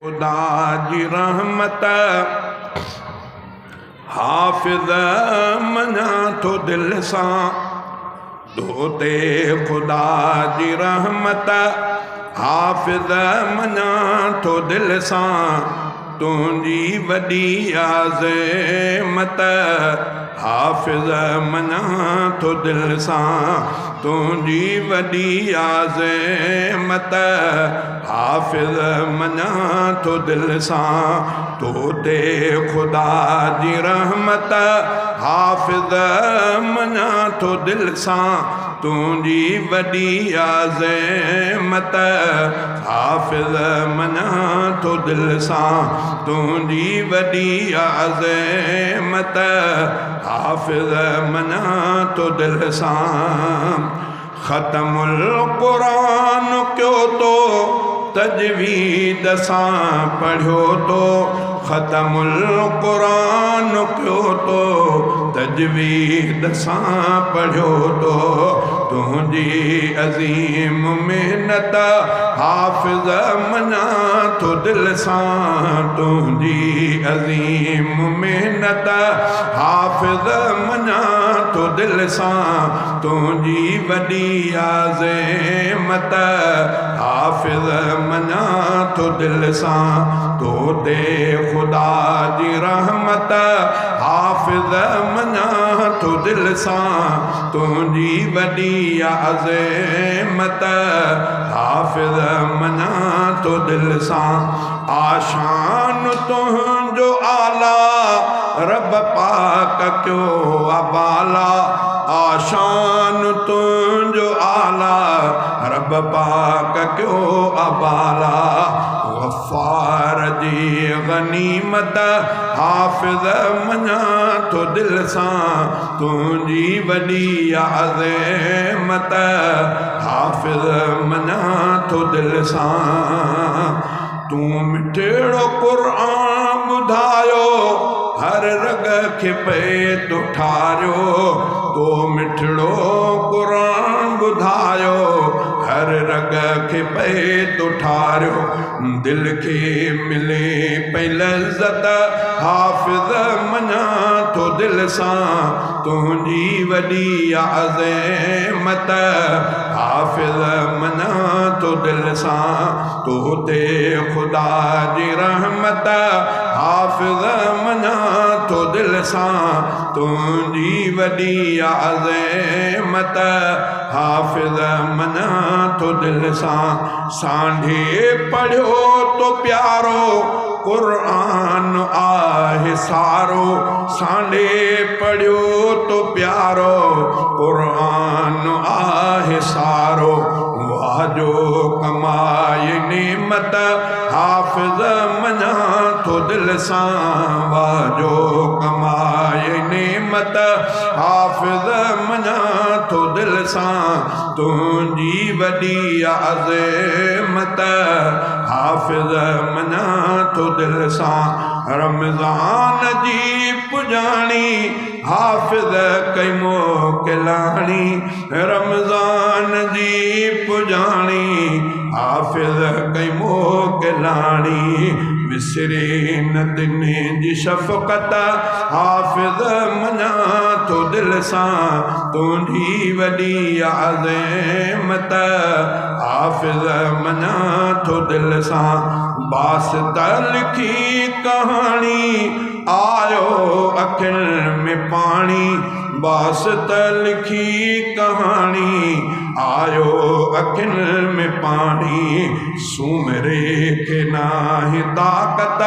खुदा जी रहमत हाफ़िज़ मञा थो दिल सां दोते खुदा जी रहमत हाफ़िज़ मञा थो दिल सां तुंहिंजी वॾी आज़मत हाफ़िज़ मञा थो दिल सां तुंहिंजी वॾी आज़मत हाफ़िज़ मञा थो दिल सां तोते खुदा जी रहमत हाफ़िज़ मञा थो दिल सां तुंहिंजी वॾी आज़मत हाफ़िज़ मञा थो दिल सां तुंहिंजी वॾी आज़मत हाफ़िज़ मञा थो दिल सां ख़तमुल क़ुरान कयो तो तजवीद सां पढ़ियो तो ख़तमुल क़ुरान कयो तो तजवीद सां पढ़ियो तो तुंहिंजी अज़ीम महिनत हाफ़िज़ मञा थो दिल सां तुंहिंजी अज़ीम महिनत हाफ़िज़ मञा थो दिल सां तुंहिंजी वॾी आज़मत हाफ़िज़ मञा थो दिल सां तोते खुदा जी रहमत हाफ़िज़ मञा थो दिल सां तुंहिंजी वॾी आज़मत हाफ़िज़ मञा थो दिल सां आशान तुंहिंजो आला रब पाक कयो अबाला आशान तुंहिंजो आला रब पाक कयो अबाला गफ़ार जी गनीमत हाफ़िज़ मञा थो दिल सां तुंहिंजी वॾी आज़मत हाफ़िज़ मञा थो दिल सां तूं मिठड़ो क़ुरान ॿुधायो हर रग खे पे तो ठारियो तो मिठड़ो क़ुरान ॿुधायो हर रग खे पे तो ठारियो दिल खे मिले पई लज़्ज़त हाफ़िज़ मञा थो दिल सां तुंहिंजी वॾी आज़मत हाफ़िज़ मञा थो दिल सां तोते खुदा जी रहमत हाफ़िज़ मञा थो दिल सां तुंहिंजी वॾी आज़मत हाफ़िज़ मञा थो दिल सां सांढे पढ़ियो तो प्यारो क़ुरान आहे सारो सांढे पढ़ियो तो प्यारो क़ुरान आहे सारो वाजो कमाए नेमत हाफ़िज़ मञा थो दिल सां वाजो कमाए नेमत हाफ़िज़ मञा थो दिल सां तुंहिंजी वॾी आज़मत हाफ़िज़ मञा थो दिल सां रमज़ान जी पुॼाणी हाफ़िज़ कई मोकिलाणी रमज़ान जी पुॼाणी हाफ़िज़ कई मोकिलाणी विसरे न दिने जी शफ़क़त हाफ़िज़ मञा थो दिल सां तुंहिंजी वॾी आज़मत हाफ़िज़ मञा थो दिल सां बासित लिखी कहाणी आयो अखियुनि में पाणी बासित लिखी कहाणी आयो अखियुनि में पाणी सूमरे खे नाहे ताक़त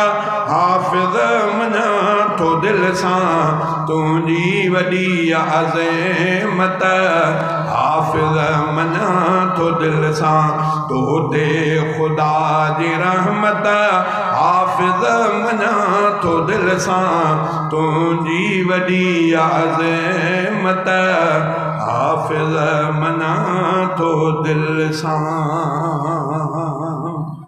हाफ़िज़ मञा थो दिल सां तुंहिंजी वॾी आज़मत हाफ़िज़ मञा थो दिल सां तोते खुदा जी रहमत हाफ़िज़ मञा थो दिल सां तुंहिंजी वॾी आज़मत हाफ़िज़ मञा थो दिल सां